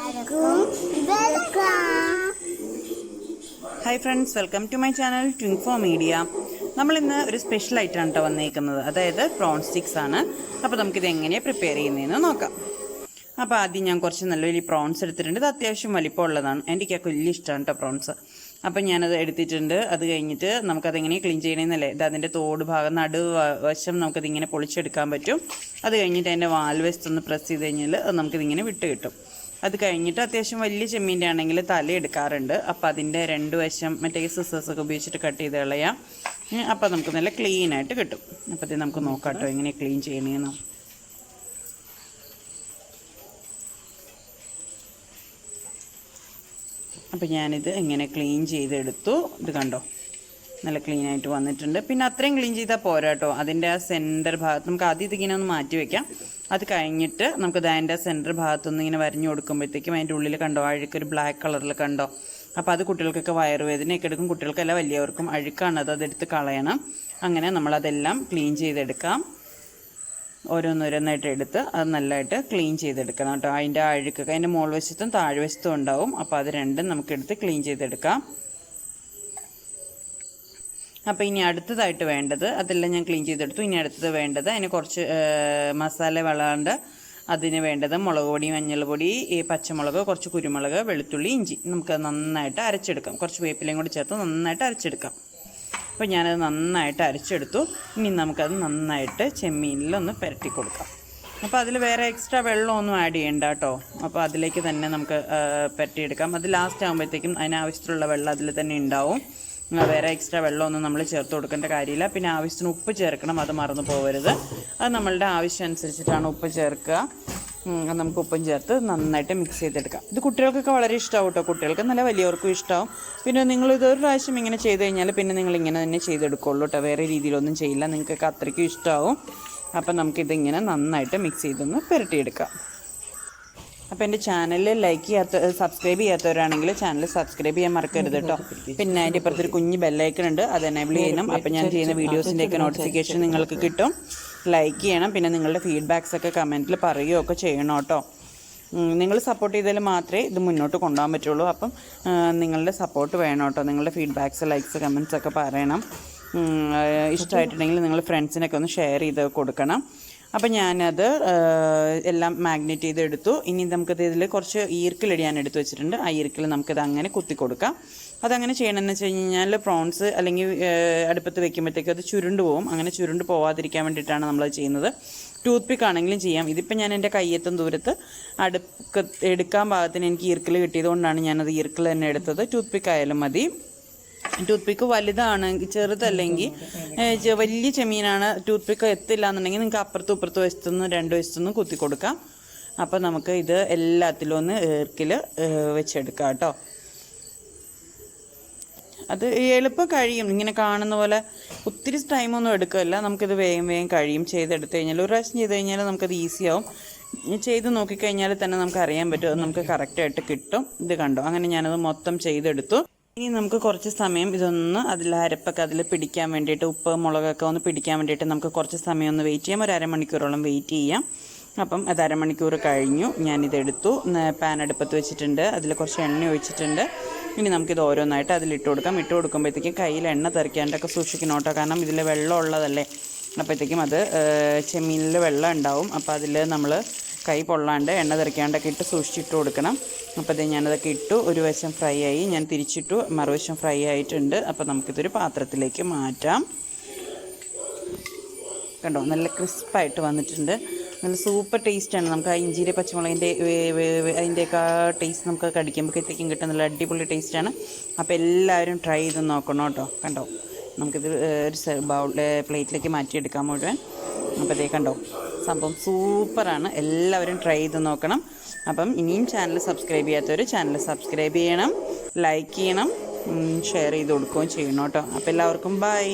Hi friends, welcome to my channel Twinfo Media. നമ്മൾ ഇന്ന് ഒരു സ്പെഷ്യൽ ഐറ്റം ആണ് വന്നിരിക്കുന്നത്. അതായത് പ്രോൺ സ്റ്റിക്സ് ആണ്. അപ്പോൾ നമുക്ക് ഇത് എങ്ങനെ പ്രിപ്പയർ ചെയ്യുന്നതെന്ന് നോക്കാം. അപ്പോൾ ആദ്യം ഞാൻ കുറച്ച് നല്ല വലിയ പ്രോൺസ് എടുത്തിട്ടുണ്ട്. ഇത് അത്യാവശ്യം വലിപ്പമുള്ളതാണ്. എനിക്കൊക്കെ വലിയ ഇഷ്ടമാണ് കേട്ടോ പ്രോൺസ്. അപ്പം ഞാനത് എടുത്തിട്ടുണ്ട്. അത് കഴിഞ്ഞിട്ട് നമുക്കതെങ്ങനെ ക്ലീൻ ചെയ്യണമെന്നല്ലേ, ഇത് അതിൻ്റെ തോട് ഭാഗം നടുവശം നമുക്കതിങ്ങനെ പൊളിച്ചെടുക്കാൻ പറ്റും. അത് കഴിഞ്ഞിട്ട് അതിൻ്റെ വാൽവശത്തൊന്ന് പ്രസ് ചെയ്ത് കഴിഞ്ഞാൽ നമുക്കിതിങ്ങനെ വിട്ട് കിട്ടും. അത് കഴിഞ്ഞിട്ട് അത്യാവശ്യം വലിയ ചെമ്മീൻ്റെ ആണെങ്കിൽ തല എടുക്കാറുണ്ട്. അപ്പോൾ അതിൻ്റെ രണ്ട് വശം മറ്റേ സിസേഴ്സൊക്കെ ഉപയോഗിച്ചിട്ട് കട്ട് ചെയ്ത് കളയാം. അപ്പോൾ നമുക്ക് നല്ല ക്ലീനായിട്ട് കിട്ടും. അപ്പോൾ നമുക്ക് നോക്കാം കേട്ടോ എങ്ങനെ ക്ലീൻ ചെയ്യണമെന്ന്. അപ്പോൾ ഞാനിത് എങ്ങനെ ക്ലീൻ ചെയ്തെടുത്തു. ഇത് കണ്ടോ, നല്ല ക്ലീനായിട്ട് വന്നിട്ടുണ്ട്. പിന്നെ അത്രയും ക്ലീൻ ചെയ്താൽ പോരാ കേട്ടോ. അതിൻ്റെ ആ സെൻറ്റർ ഭാഗത്ത് നമുക്ക് ആദ്യം ഇതിങ്ങനെ ഒന്ന് മാറ്റി വയ്ക്കാം. അത് കഴിഞ്ഞിട്ട് നമുക്കത് അതിൻ്റെ സെൻറ്റർ ഭാഗത്തൊന്ന് ഇങ്ങനെ വരഞ്ഞു കൊടുക്കുമ്പോഴത്തേക്കും അതിൻ്റെ ഉള്ളിൽ കണ്ടോ അഴുക്കൊരു ബ്ലാക്ക് കളറിൽ കണ്ടോ. അപ്പോൾ അത് കുട്ടികൾക്കൊക്കെ വയറുവേദനയൊക്കെ എടുക്കും. കുട്ടികൾക്കല്ല വലിയവർക്കും അഴുക്കാണത്, അതെടുത്ത് കളയണം. അങ്ങനെ നമ്മളതെല്ലാം ക്ലീൻ ചെയ്തെടുക്കാം. ഓരോന്നോരോന്നായിട്ട് എടുത്ത് അത് നല്ലതായിട്ട് ക്ലീൻ ചെയ്തെടുക്കണം കേട്ടോ. അതിൻ്റെ അഴുക്കൊക്കെ അതിൻ്റെ മുകൾ വശത്തും താഴ്വശത്തും ഉണ്ടാവും. അപ്പോൾ അത് രണ്ടും നമുക്കെടുത്ത് ക്ലീൻ ചെയ്തെടുക്കാം. അപ്പോൾ ഇനി അടുത്തതായിട്ട് വേണ്ടത്, അതെല്ലാം ഞാൻ ക്ലീൻ ചെയ്തെടുത്തു. ഇനി അടുത്തത് വേണ്ടത് അതിന് കുറച്ച് മസാല വളമുണ്ട്. അതിന് വേണ്ടത് മുളക് പൊടി, മഞ്ഞൾപ്പൊടി, പച്ചമുളക്, കുറച്ച് കുരുമുളക്, വെളുത്തുള്ളി, ഇഞ്ചി. നമുക്ക് നന്നായിട്ട് അരച്ചെടുക്കാം. കുറച്ച് വേപ്പിലയും കൂടി ചേർത്ത് നന്നായിട്ട് അരച്ചെടുക്കാം. അപ്പോൾ ഞാനത് നന്നായിട്ട് അരച്ചെടുത്തു. ഇനി നമുക്കത് നന്നായിട്ട് ചെമ്മീനിലൊന്ന് പുരട്ടി കൊടുക്കാം. അപ്പോൾ അതിൽ വേറെ എക്സ്ട്രാ വെള്ളമൊന്നും ആഡ് ചെയ്യണ്ട കേട്ടോ. അപ്പോൾ അതിലേക്ക് തന്നെ നമുക്ക് പുരട്ടിയെടുക്കാം. അത് ലാസ്റ്റ് ആകുമ്പോഴത്തേക്കും അതിനാവശ്യത്തിലുള്ള വെള്ളം അതിൽ തന്നെ ഉണ്ടാവും. വേറെ എക്സ്ട്രാ വെള്ളമൊന്നും നമ്മൾ ചേർത്ത് കൊടുക്കേണ്ട കാര്യമില്ല. പിന്നെ ആവശ്യത്തിന് ഉപ്പ് ചേർക്കണം, അത് മറന്നു പോകരുത്. അത് നമ്മളുടെ ആവശ്യം അനുസരിച്ചിട്ടാണ് ഉപ്പ് ചേർക്കുക. നമുക്ക് ഉപ്പും ചേർത്ത് നന്നായിട്ട് മിക്സ് ചെയ്തെടുക്കാം. ഇത് കുട്ടികൾക്കൊക്കെ വളരെ ഇഷ്ടമാവും കേട്ടോ. കുട്ടികൾക്ക് നല്ല വലിയവർക്കും ഇഷ്ടമാവും. പിന്നെ നിങ്ങളിതൊരു പ്രാവശ്യം ഇങ്ങനെ ചെയ്ത് കഴിഞ്ഞാൽ പിന്നെ നിങ്ങളിങ്ങനെ തന്നെ ചെയ്തെടുക്കുള്ളൂ കേട്ടോ. വേറെ രീതിയിലൊന്നും ചെയ്യില്ല, നിങ്ങൾക്കൊക്കെ അത്രയ്ക്കും ഇഷ്ടമാവും. അപ്പം നമുക്കിതിങ്ങനെ നന്നായിട്ട് മിക്സ് ചെയ്തൊന്ന് പുരട്ടിയെടുക്കാം. അപ്പോൾ എൻ്റെ ചാനൽ സബ്സ്ക്രൈബ് ചെയ്യാത്തവരാണെങ്കിൽ ചാനൽ സബ്സ്ക്രൈബ് ചെയ്യാൻ മറക്കരുത് കേട്ടോ. പിന്നെ അതിൻ്റെ ഇപ്പുറത്തൊരു കുഞ്ഞ് ബെല്ലൈക്കൺ ഉണ്ട്, അത് എനേബിൾ ചെയ്യണം. അപ്പോൾ ഞാൻ ചെയ്യുന്ന വീഡിയോസിൻ്റെയൊക്കെ നോട്ടിഫിക്കേഷൻ നിങ്ങൾക്ക് കിട്ടും. ലൈക്ക് ചെയ്യണം. പിന്നെ നിങ്ങളുടെ ഫീഡ്ബാക്സൊക്കെ കമൻറ്റിൽ പറയുകയൊക്കെ ചെയ്യണം കേട്ടോ. നിങ്ങൾ സപ്പോർട്ട് ചെയ്താൽ മാത്രമേ ഇത് മുന്നോട്ട് കൊണ്ടുപോകാൻ പറ്റുള്ളൂ. അപ്പം നിങ്ങളുടെ സപ്പോർട്ട് വേണം കേട്ടോ. നിങ്ങളുടെ ഫീഡ്ബാക്സ്, ലൈക്സ്, കമൻറ്റ്സൊക്കെ പറയണം. ഇഷ്ടമായിട്ടുണ്ടെങ്കിൽ നിങ്ങൾ ഫ്രണ്ട്സിനൊക്കെ ഒന്ന് ഷെയർ ചെയ്ത് കൊടുക്കണം. അപ്പം ഞാനത് എല്ലാം മാഗ്നേറ്റ് ചെയ്തെടുത്തു. ഇനി നമുക്കത് ഇതിൽ കുറച്ച് ഈർക്കിലടി ഞാൻ എടുത്ത് വെച്ചിട്ടുണ്ട്. ആ ഈർക്കിൽ നമുക്കത് അങ്ങനെ കുത്തി കൊടുക്കാം. അതങ്ങനെ ചെയ്യണമെന്ന് വെച്ച് കഴിഞ്ഞാൽ പ്രോൺസ് അല്ലെങ്കിൽ അടുപ്പത്ത് വെക്കുമ്പോഴത്തേക്കും അത് ചുരുണ്ട് പോകും. അങ്ങനെ ചുരുണ്ട് പോവാതിരിക്കാൻ വേണ്ടിയിട്ടാണ് നമ്മളത് ചെയ്യുന്നത്. ടൂത്ത് പിക്ക് ആണെങ്കിലും ചെയ്യാം. ഇതിപ്പോൾ ഞാൻ എൻ്റെ കയ്യെത്തും ദൂരത്ത് എടുക്കാൻ പാകത്തിന് എനിക്ക് ഈർക്കിൽ കിട്ടിയതുകൊണ്ടാണ് ഞാനത് ഈർക്കിൽ തന്നെ എടുത്തത്. ടൂത്ത് പിക്ക് ആയാലും മതി. ടൂത്ത് പിക്ക് വലുതാണെങ്കിൽ, ചെറുതല്ലെങ്കിൽ വലിയ ചെമ്മീനാണ് ടൂത്ത് പിക്ക് എത്തില്ല എന്നുണ്ടെങ്കിൽ നിങ്ങൾക്ക് അപ്പുറത്തും ഇപ്പുറത്തും വശത്തുനിന്ന് രണ്ട് വശത്തുനിന്ന് കുത്തി കൊടുക്കാം. അപ്പോൾ നമുക്ക് ഇത് എല്ലാത്തിലും ഒന്ന് ഈർക്കിൽ വെച്ചെടുക്കാം കേട്ടോ. അത് എളുപ്പം കഴിയും. ഇങ്ങനെ കാണുന്ന പോലെ ഒത്തിരി ടൈമൊന്നും എടുക്കില്ല. നമുക്കിത് വേഗം കഴിയും. ചെയ്തെടുത്ത് കഴിഞ്ഞാൽ ഒരു പ്രാവശ്യം ചെയ്ത് കഴിഞ്ഞാൽ നമുക്കത് ഈസിയാവും. ചെയ്ത് നോക്കിക്കഴിഞ്ഞാൽ തന്നെ നമുക്ക് അറിയാൻ പറ്റും. അത് നമുക്ക് കറക്റ്റായിട്ട് കിട്ടും. ഇത് കണ്ടോ, അങ്ങനെ ഞാനത് മൊത്തം ചെയ്തെടുത്തു. ഇനി നമുക്ക് കുറച്ച് സമയം ഇതൊന്ന് അരപ്പൊക്കെ അതിൽ പിടിക്കാൻ വേണ്ടിയിട്ട്, ഉപ്പ് മുളകൊക്കെ ഒന്ന് പിടിക്കാൻ വേണ്ടിയിട്ട് നമുക്ക് കുറച്ച് സമയം ഒന്ന് വെയിറ്റ് ചെയ്യാം. ഒരു അരമണിക്കൂറോളം വെയിറ്റ് ചെയ്യാം. അപ്പം അത് അരമണിക്കൂർ കഴിഞ്ഞു. ഞാനിതെടുത്തു. പാൻ അടുപ്പത്ത് വെച്ചിട്ടുണ്ട്. അതിൽ കുറച്ച് എണ്ണ ഒഴിച്ചിട്ടുണ്ട്. ഇനി നമുക്കിത് ഓരോന്നായിട്ട് അതിലിട്ട് കൊടുക്കാം. ഇട്ട് കൊടുക്കുമ്പോഴത്തേക്കും കയ്യിൽ എണ്ണ തെറിക്കാണ്ടൊക്കെ സൂക്ഷിക്കണം കേട്ടോ. കാരണം ഇതിൽ വെള്ളം ഉള്ളതല്ലേ. അപ്പോഴത്തേക്കും അത് ചെമ്മീനിൽ വെള്ളം ഉണ്ടാവും. അപ്പോൾ അതിൽ നമ്മൾ കൈ പൊള്ളാണ്ട് എണ്ണ തെറിക്കാണ്ടൊക്കെ ഇട്ട് സൂക്ഷിച്ചിട്ട് കൊടുക്കണം. അപ്പോൾ ഞാനതൊക്കെ ഇട്ടു. ഒരു വശം ഫ്രൈ ആയി, ഞാൻ തിരിച്ചിട്ടു. മറുവശം ഫ്രൈ ആയിട്ടുണ്ട്. അപ്പോൾ നമുക്കിതൊരു പാത്രത്തിലേക്ക് മാറ്റാം. കണ്ടോ, നല്ല ക്രിസ്പായിട്ട് വന്നിട്ടുണ്ട്. നല്ല സൂപ്പർ ടേസ്റ്റാണ്. നമുക്ക് ആ ഇഞ്ചിയുടെ പച്ചമുളകിൻ്റെ അതിൻ്റെയൊക്കെ ടേസ്റ്റ് നമുക്ക് കടിക്കുമ്പോഴത്തേക്കും കിട്ടും. നല്ല അടിപൊളി ടേസ്റ്റാണ്. അപ്പോൾ എല്ലാവരും ട്രൈ ചെയ്ത് നോക്കണം കേട്ടോ. കണ്ടോ, നമുക്കിത് ഒരു പ്ലേറ്റിലേക്ക് മാറ്റിയെടുക്കാം മുഴുവൻ. അപ്പോൾ ഇതേ കണ്ടോ, സംഭവം സൂപ്പറാണ്. എല്ലാവരും ട്രൈ ചെയ്ത് നോക്കണം. അപ്പം ഇനിയും ചാനൽ സബ്സ്ക്രൈബ് ചെയ്യാത്തവർ ചാനൽ സബ്സ്ക്രൈബ് ചെയ്യണം, ലൈക്ക് ചെയ്യണം, ഷെയർ ചെയ്ത് കൊടുക്കുകയും ചെയ്യണം കേട്ടോ. അപ്പോൾ എല്ലാവർക്കും ബൈ.